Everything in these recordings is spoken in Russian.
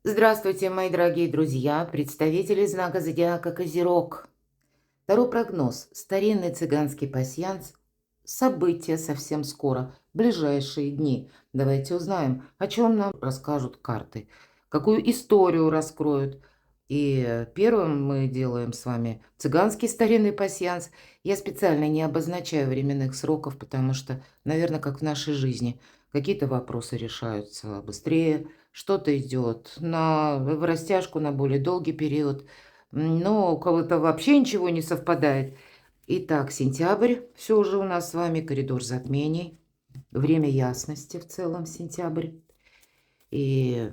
Здравствуйте, мои дорогие друзья, представители знака зодиака Козерог. Второй прогноз. Старинный цыганский пасьянс. События совсем скоро, ближайшие дни. Давайте узнаем, о чем нам расскажут карты, какую историю раскроют. И первым мы делаем с вами цыганский старинный пасьянс. Я специально не обозначаю временных сроков, потому что, наверное, как в нашей жизни, какие-то вопросы решаются быстрее, что-то идет в растяжку на более долгий период, но у кого-то вообще ничего не совпадает. Итак, сентябрь, все уже у нас с вами коридор затмений, время ясности в целом сентябрь. И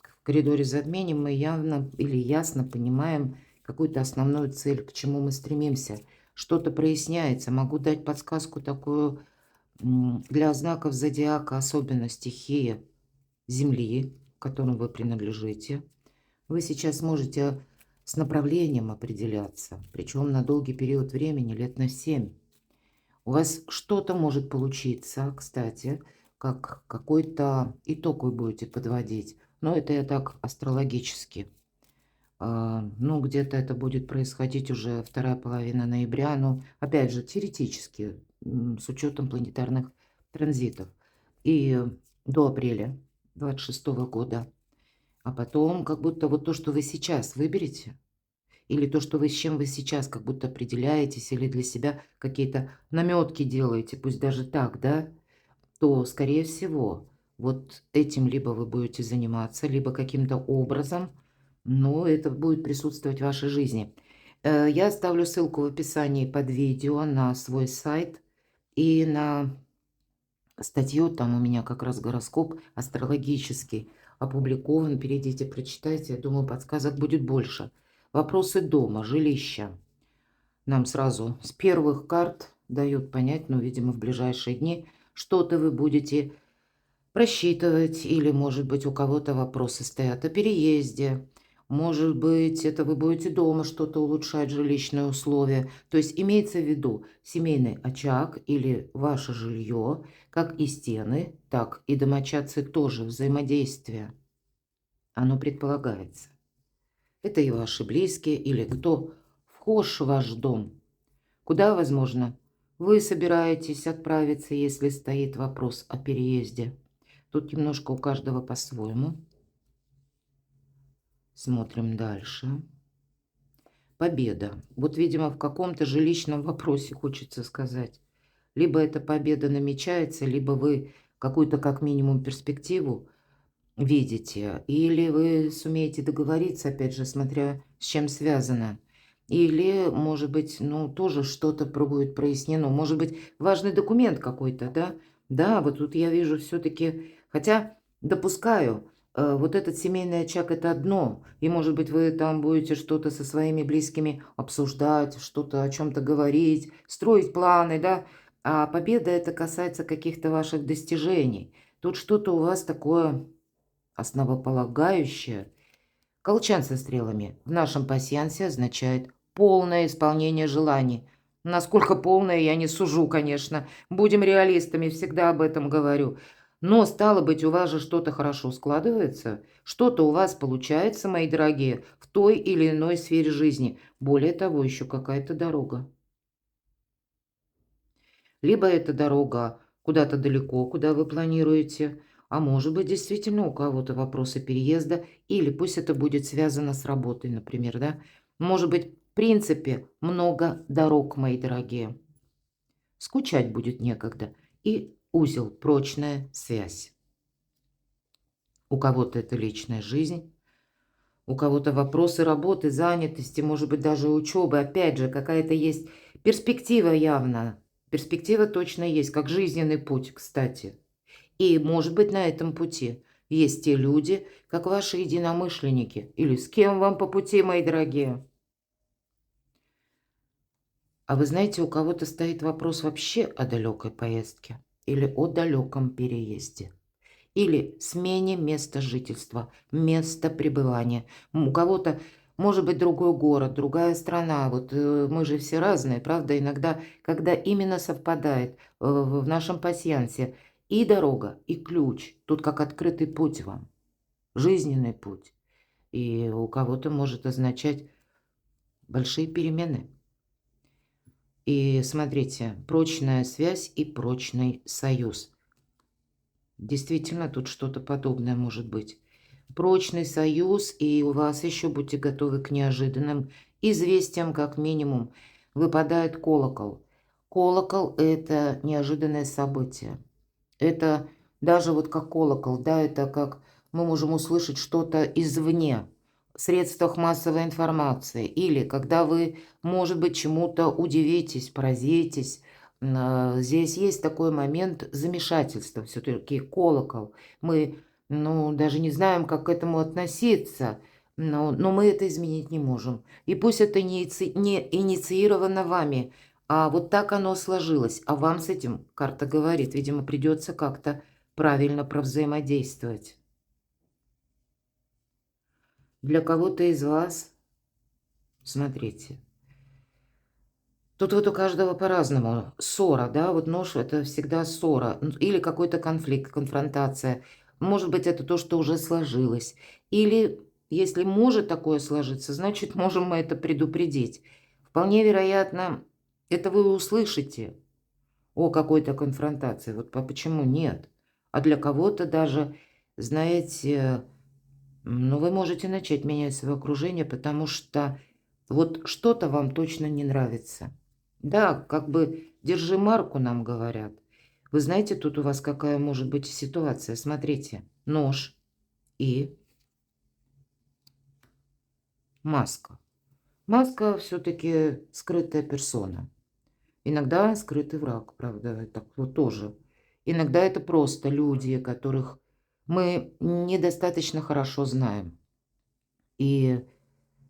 в коридоре затмений мы явно или ясно понимаем какую-то основную цель, к чему мы стремимся. Что-то проясняется. Могу дать подсказку такую для знаков зодиака, особенно стихия Земли, к которому вы принадлежите. Вы сейчас можете с направлением определяться, причем на долгий период времени, лет на 7. У вас что-то может получиться, кстати, как какой-то итог вы будете подводить. Но это я так астрологически. Ну, где-то это будет происходить уже вторая половина ноября. Но, опять же, теоретически, с учетом планетарных транзитов. И до апреля 26 года. А потом как будто вот то, что вы сейчас выберете, или то, что вы с чем вы сейчас как будто определяетесь, или для себя какие-то намётки делаете, пусть даже так, да, то, скорее всего, вот этим либо вы будете заниматься, либо каким-то образом, но это будет присутствовать в вашей жизни. Я оставлю ссылку в описании под видео на свой сайт и на статью. Там у меня как раз гороскоп астрологический опубликован. Перейдите, прочитайте. Я думаю, подсказок будет больше. Вопросы дома, жилища. Нам сразу с первых карт дают понять, ну, видимо, в ближайшие дни, что-то вы будете просчитывать, или, может быть, у кого-то вопросы стоят о переезде, может быть, это вы будете дома что-то улучшать, жилищные условия. То есть имеется в виду семейный очаг или ваше жилье, как и стены, так и домочадцы тоже взаимодействие. Оно предполагается. Это и ваши близкие, или кто вхож в ваш дом. Куда, возможно, вы собираетесь отправиться, если стоит вопрос о переезде. Тут немножко у каждого по-своему. Смотрим дальше. Победа. Вот, видимо, в каком-то жилищном вопросе хочется сказать. Либо эта победа намечается, либо вы какую-то как минимум перспективу видите, или вы сумеете договориться, опять же, смотря с чем связано. Или, может быть, ну, тоже что-то будет прояснено. Может быть, важный документ какой-то, да? Да, вот тут я вижу все-таки, хотя допускаю, вот этот семейный очаг – это одно. И, может быть, вы там будете что-то со своими близкими обсуждать, что-то о чем-то говорить, строить планы, да? А победа – это касается каких-то ваших достижений. Тут что-то у вас такое основополагающее. Колчан со стрелами в нашем пасьянсе означает полное исполнение желаний. Насколько полное, я не сужу, конечно. Будем реалистами, всегда об этом говорю. Но, стало быть, у вас же что-то хорошо складывается, что-то у вас получается, мои дорогие, в той или иной сфере жизни. Более того, еще какая-то дорога. Либо это дорога куда-то далеко, куда вы планируете, а может быть, действительно у кого-то вопросы переезда, или пусть это будет связано с работой, например, да. Может быть, в принципе, много дорог, мои дорогие. Скучать будет некогда. И узел, прочная связь. У кого-то это личная жизнь, у кого-то вопросы работы, занятости, может быть, даже учебы. Опять же, какая-то есть перспектива явно. Перспектива точно есть, как жизненный путь, кстати. И, может быть, на этом пути есть те люди, как ваши единомышленники, или с кем вам по пути, мои дорогие. А вы знаете, у кого-то стоит вопрос вообще о далекой поездке или о далеком переезде. Или смене места жительства, места пребывания. У кого-то, может быть, другой город, другая страна. Вот мы же все разные, правда? Иногда, когда именно совпадает в нашем пасьянсе и дорога, и ключ, тут как открытый путь вам. жизненный путь. И у кого-то может означать большие перемены. И смотрите, прочная связь и прочный союз. Действительно, тут что-то подобное может быть. Прочный союз, и у вас еще будьте готовы к неожиданным известиям, как минимум. Выпадает колокол. Колокол – это неожиданное событие. Это даже вот как колокол, да, это как мы можем услышать что-то извне, в средствах массовой информации, или когда вы, может быть, чему-то удивитесь, поразитесь. Здесь есть такой момент замешательства, все-таки колокол. Мы, ну, даже не знаем, как к этому относиться, но мы это изменить не можем. И пусть это не инициировано вами, а вот так оно сложилось. А вам с этим, карта говорит, видимо, придется как-то правильно провзаимодействовать. Для кого-то из вас, смотрите, тут вот у каждого по-разному. Ссора, да, вот нож – это всегда ссора. Или какой-то конфликт, конфронтация. Может быть, это то, что уже сложилось. Или, если может такое сложиться, значит, можем мы это предупредить. Вполне вероятно, это вы услышите о какой-то конфронтации. Вот почему нет? А для кого-то даже, знаете, ну, вы можете начать менять свое окружение, потому что вот что-то вам точно не нравится. Да, как бы держи марку, нам говорят. Вы знаете, тут у вас какая может быть ситуация. Смотрите, нож и маска. Маска все-таки скрытая персона. Иногда скрытый враг, правда, так вот тоже. Иногда это просто люди, которых мы недостаточно хорошо знаем. И,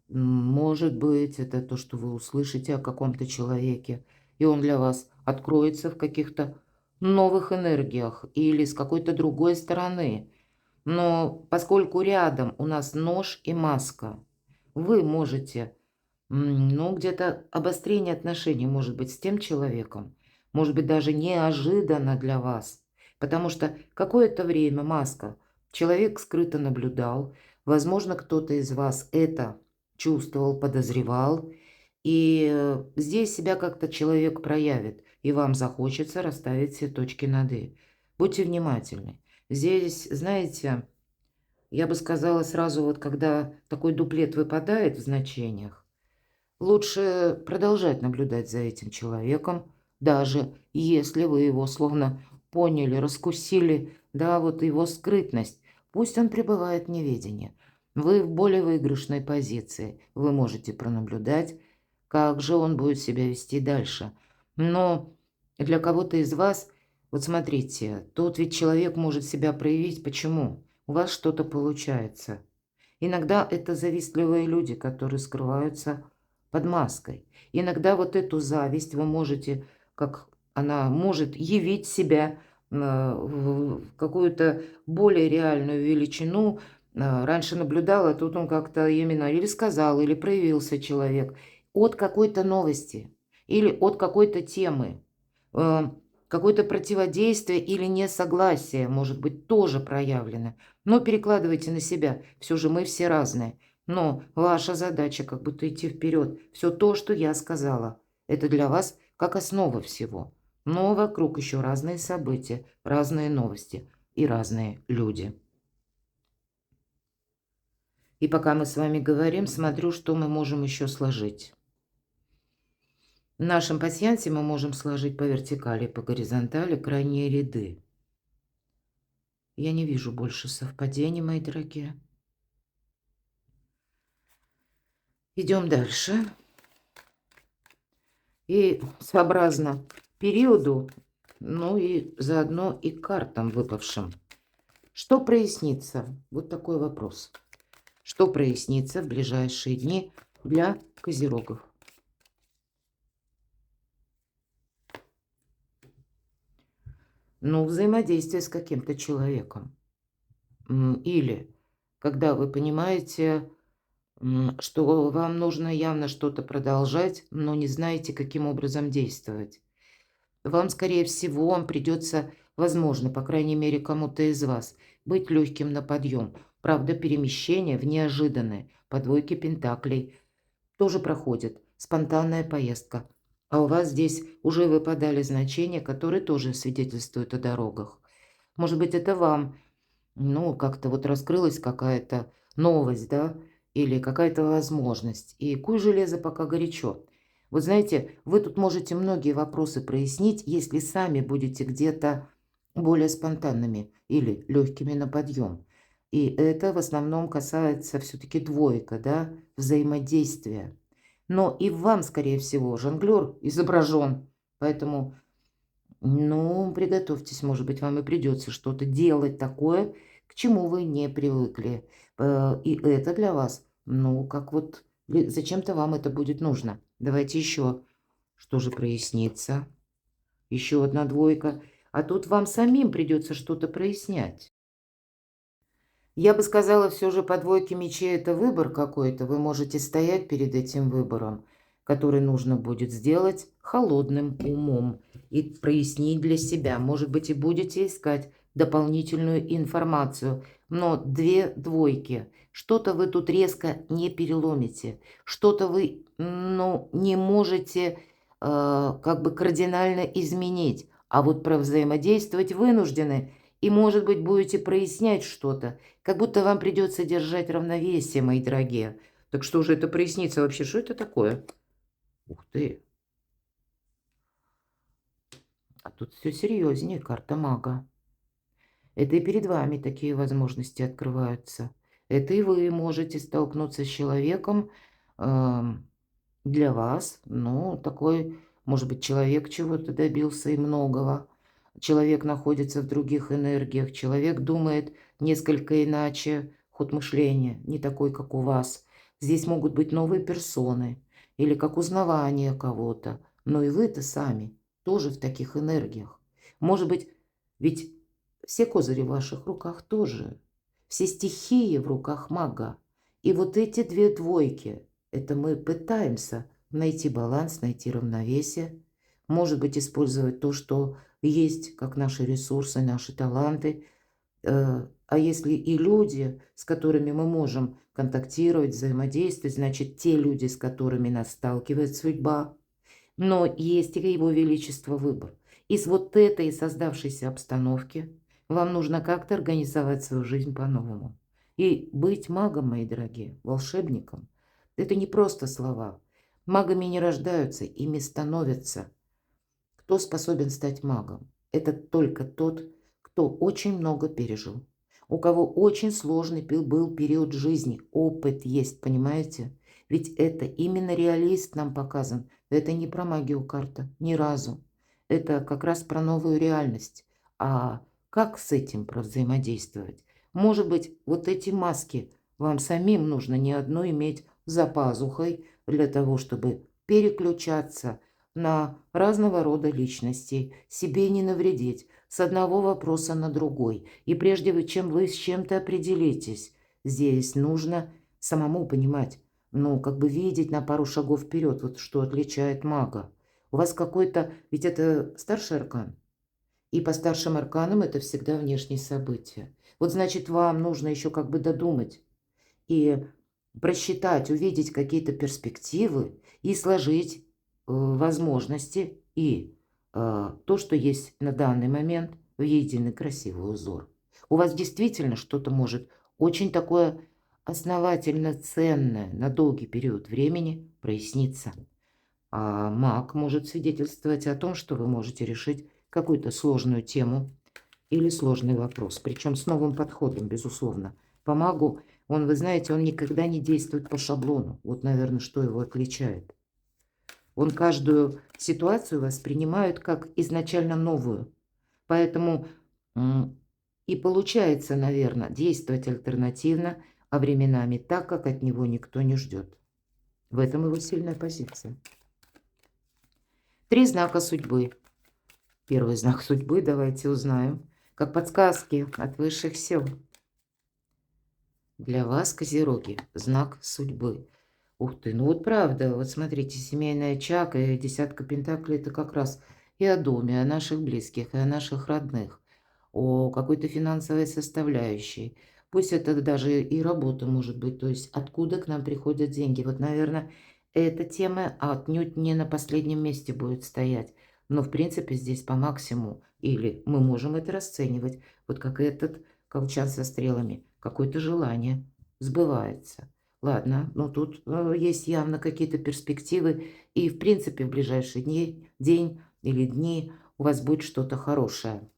может быть, это то, что вы услышите о каком-то человеке, и он для вас откроется в каких-то новых энергиях или с какой-то другой стороны. Но поскольку рядом у нас нож и маска, вы можете, ну, где-то обострение отношений может быть с тем человеком, может быть, даже неожиданно для вас. Потому что какое-то время маска, человек скрыто наблюдал, возможно, кто-то из вас это чувствовал, подозревал, и здесь себя как-то человек проявит, и вам захочется расставить все точки над «и». Будьте внимательны. Здесь, знаете, я бы сказала сразу, вот когда такой дуплет выпадает в значениях, лучше продолжать наблюдать за этим человеком, даже если вы его словно поняли, раскусили, да, вот его скрытность. Пусть он пребывает в неведении. Вы в более выигрышной позиции. Вы можете пронаблюдать, как же он будет себя вести дальше. Но для кого-то из вас, вот смотрите, тут ведь человек может себя проявить. Почему? У вас что-то получается. Иногда это завистливые люди, которые скрываются под маской. Иногда вот эту зависть вы можете, как она может явить себя в какую-то более реальную величину. Раньше наблюдала, тут он как-то именно или сказал, или проявился человек от какой-то новости или от какой-то темы. Э, Какое-то противодействие или несогласие может быть тоже проявлено. Но перекладывайте на себя. Все же мы все разные. Но ваша задача как будто идти вперед. Все то, что я сказала, это для вас как основа всего. Но вокруг еще разные события, разные новости и разные люди. И пока мы с вами говорим, смотрю, что мы можем еще сложить. В нашем пасьянсе мы можем сложить по вертикали и по горизонтали крайние ряды. Я не вижу больше совпадений, мои дорогие. Идем дальше. И сообразно периоду, ну и заодно и картам выпавшим. Что прояснится? Вот такой вопрос. Что прояснится в ближайшие дни для козерогов? Ну, взаимодействие с каким-то человеком. Или когда вы понимаете, что вам нужно явно что-то продолжать, но не знаете, каким образом действовать. Вам, скорее всего, придется, возможно, по крайней мере, кому-то из вас, быть легким на подъем. Правда, перемещение в неожиданное, по двойке пентаклей, тоже проходит. Спонтанная поездка. А у вас здесь уже выпадали значения, которые тоже свидетельствуют о дорогах. Может быть, это вам, ну, как-то вот раскрылась какая-то новость, да, или какая-то возможность. И куй железо пока горячо. Вот знаете, вы тут можете многие вопросы прояснить, если сами будете где-то более спонтанными или легкими на подъем. И это в основном касается все-таки двойка, да, взаимодействия. Но и вам, скорее всего, жонглер изображен. Поэтому, ну, приготовьтесь, может быть, вам и придется что-то делать такое, к чему вы не привыкли. И это для вас, ну, как вот, зачем-то вам это будет нужно. Давайте еще, что же прояснится. Еще одна двойка. А тут вам самим придется что-то прояснять. Я бы сказала, все же по двойке мечей это выбор какой-то. Вы можете стоять перед этим выбором, который нужно будет сделать холодным умом и прояснить для себя. Может быть, и будете искать дополнительную информацию. Но две двойки. Что-то вы тут резко не переломите. Что-то вы, ну, не можете как бы кардинально изменить. А вот про взаимодействовать вынуждены. И, может быть, будете прояснять что-то. Как будто вам придется держать равновесие, мои дорогие. Так что же это прояснится вообще? Что это такое? Ух ты. А тут все серьезнее. Карта мага. Это и перед вами такие возможности открываются. Это и вы можете столкнуться с человеком, ам, для вас, ну, такой, может быть, человек чего-то добился и многого. Человек находится в других энергиях, человек думает несколько иначе, ход мышления не такой, как у вас. Здесь могут быть новые персоны или как узнавание кого-то. Но и вы-то сами тоже в таких энергиях. Может быть, ведь все козыри в ваших руках тоже. Все стихии в руках мага. И вот эти две двойки, это мы пытаемся найти баланс, найти равновесие. Может быть, использовать то, что есть, как наши ресурсы, наши таланты. А если и люди, с которыми мы можем контактировать, взаимодействовать, значит, те люди, с которыми нас сталкивает судьба. Но есть и его величество выбор. Из вот этой создавшейся обстановки вам нужно как-то организовать свою жизнь по-новому. И быть магом, мои дорогие, волшебником, это не просто слова. Магами не рождаются, ими становятся. Кто способен стать магом? Это только тот, кто очень много пережил. У кого очень сложный был период жизни, опыт есть, понимаете? Ведь это именно реалист нам показан. Это не про магию карта, ни разу. Это как раз про новую реальность. А как с этим взаимодействовать? Может быть, вот эти маски вам самим нужно не одну иметь за пазухой для того, чтобы переключаться на разного рода личностей, себе не навредить, с одного вопроса на другой. И прежде чем вы с чем-то определитесь, здесь нужно самому понимать, ну, как бы видеть на пару шагов вперед, вот что отличает мага. У вас какой-то, ведь это старший аркан, и по старшим арканам это всегда внешние события. Вот значит, вам нужно еще как бы додумать и просчитать, увидеть какие-то перспективы и сложить возможности и то, что есть на данный момент, в единый красивый узор. У вас действительно что-то может очень такое основательно ценное на долгий период времени проясниться. А маг может свидетельствовать о том, что вы можете решить какую-то сложную тему или сложный вопрос, причем с новым подходом, безусловно. По магу, он, вы знаете, он никогда не действует по шаблону. Вот, наверное, что его отличает. Он каждую ситуацию воспринимает как изначально новую. Поэтому и получается, наверное, действовать альтернативно, а временами так, как от него никто не ждет. В этом его сильная позиция. 3 знака судьбы. Первый знак судьбы, давайте узнаем, как подсказки от высших сил. Для вас, козероги, знак судьбы. Ух ты, ну вот правда, вот смотрите, семейный очаг и десятка пентаклей – это как раз и о доме, о наших близких, и о наших родных, о какой-то финансовой составляющей, Пусть это даже и работа может быть, то есть откуда к нам приходят деньги. Вот, наверное, эта тема отнюдь не на последнем месте будет стоять. Но, в принципе, здесь по максимуму. Или мы можем это расценивать, вот как этот колчан со стрелами. Какое-то желание сбывается. Ладно, но тут есть явно какие-то перспективы. И, в принципе, в ближайшие дни, день или дни у вас будет что-то хорошее.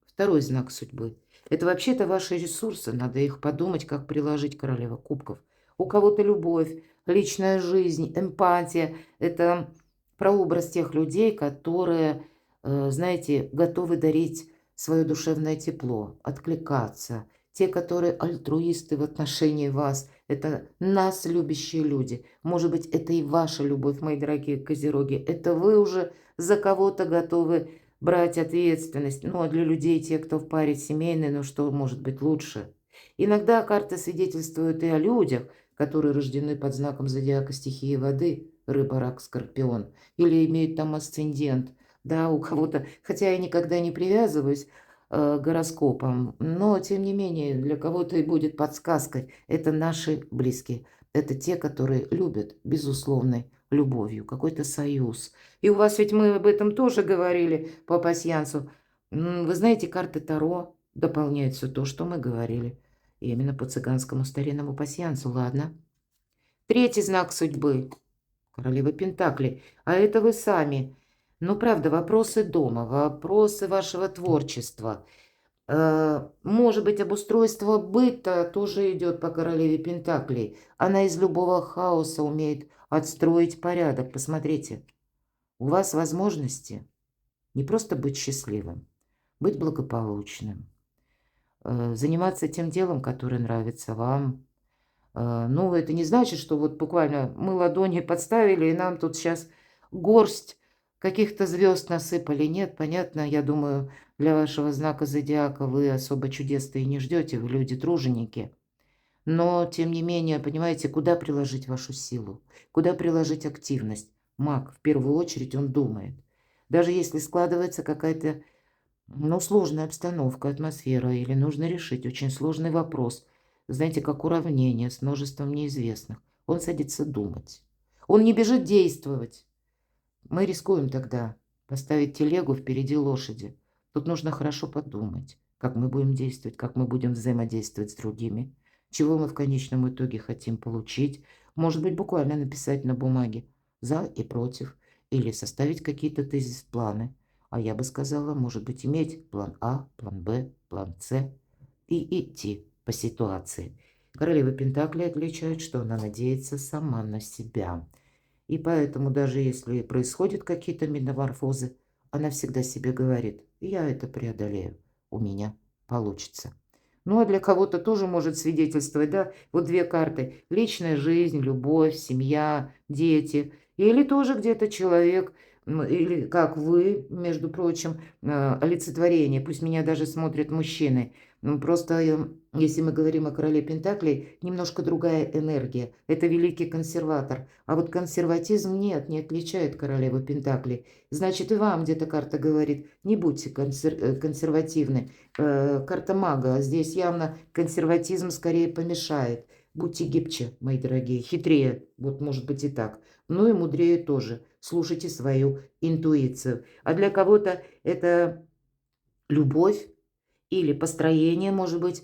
Второй знак судьбы. Это вообще-то ваши ресурсы, надо их подумать, как приложить, королева кубков. У кого-то любовь, личная жизнь, эмпатия. Это прообраз тех людей, которые, знаете, готовы дарить свое душевное тепло, откликаться. Те, которые альтруисты в отношении вас. Это нас любящие люди. Может быть, это и ваша любовь, мои дорогие козероги. Это вы уже за кого-то готовы брать ответственность. Ну, а для людей, те, кто в паре семейной, ну, что может быть лучше? Иногда карты свидетельствуют и о людях, которые рождены под знаком зодиака стихии воды, рыба, рак, скорпион, или имеют там асцендент. Да, у кого-то, хотя я никогда не привязываюсь к гороскопам, но, тем не менее, для кого-то и будет подсказкой. Это наши близкие. Это те, которые любят, безусловной любовью, какой-то союз. И у вас ведь мы об этом тоже говорили по пасьянсу. Вы знаете, карты Таро дополняют все то, что мы говорили. Именно по цыганскому старинному пасьянсу, ладно. Третий знак судьбы. Королева Пентаклей. А это вы сами. Ну, правда, вопросы дома, вопросы вашего творчества. Может быть, обустройство быта тоже идет по королеве Пентаклей. Она из любого хаоса умеет отстроить порядок. Посмотрите. У вас возможности не просто быть счастливым, быть благополучным, заниматься тем делом, которое нравится вам. Ну, это не значит, что вот буквально мы ладони подставили, и нам тут сейчас горсть каких-то звезд насыпали. Нет, понятно, я думаю, для вашего знака зодиака вы особо чудес-то и не ждете, вы люди-труженики. Но, тем не менее, понимаете, куда приложить вашу силу, куда приложить активность? Маг, в первую очередь, он думает. Даже если складывается какая-то, ну, сложная обстановка, атмосфера, или нужно решить очень сложный вопрос, знаете, как уравнение с множеством неизвестных, он садится думать. Он не бежит действовать. Мы рискуем тогда поставить телегу впереди лошади. Тут нужно хорошо подумать, как мы будем действовать, как мы будем взаимодействовать с другими, чего мы в конечном итоге хотим получить. Может быть, буквально написать на бумаге «за» и «против», или составить какие-то тезис-планы. А я бы сказала, может быть, иметь план А, план Б, план С и идти по ситуации. Королева Пентакли отличает, что она надеется сама на себя. И поэтому даже если происходят какие-то метаморфозы, она всегда себе говорит: я это преодолею, у меня получится. Ну, а для кого-то тоже может свидетельствовать, да, вот две карты: личная жизнь, любовь, семья, дети. Или тоже где-то человек, или как вы, между прочим, олицетворение. Пусть меня даже смотрят мужчины. Просто, если мы говорим о короле Пентаклей, немножко другая энергия. Это великий консерватор. А вот консерватизм нет, не отличает королеву Пентаклей. Значит, и вам где-то карта говорит: не будьте консервативны. Карта мага. А здесь явно консерватизм скорее помешает. Будьте гибче, мои дорогие, хитрее. Вот может быть и так. Ну и мудрее тоже. Слушайте свою интуицию. А для кого-то это любовь или построение, может быть,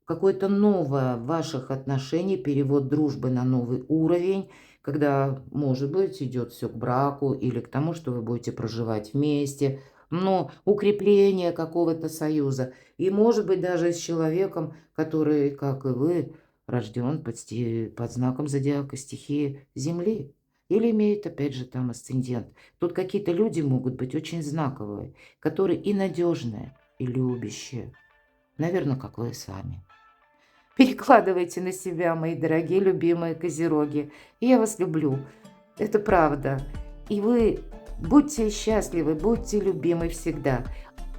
какое-то новое ваших отношений, перевод дружбы на новый уровень, когда, может быть, идет все к браку или к тому, что вы будете проживать вместе, но укрепление какого-то союза. И, может быть, даже с человеком, который, как и вы, рожден под знаком зодиака стихии Земли. Или имеет, опять же, там асцендент. Тут какие-то люди могут быть очень знаковые, которые и надежные, и любящие. Наверное, как вы сами. Перекладывайте на себя, мои дорогие, любимые козероги. Я вас люблю. Это правда. И вы будьте счастливы, будьте любимы всегда.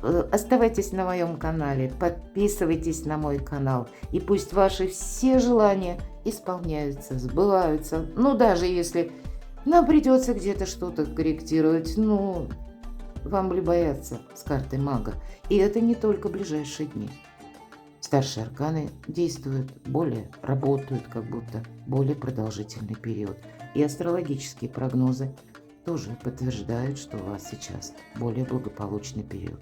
Оставайтесь на моем канале, подписывайтесь на мой канал. И пусть ваши все желания исполняются, сбываются. Ну, даже если нам придется где-то что-то корректировать, ну, вам ли бояться с картой мага. И это не только ближайшие дни. Старшие арканы действуют работают как будто более продолжительный период. И астрологические прогнозы тоже подтверждают, что у вас сейчас более благополучный период.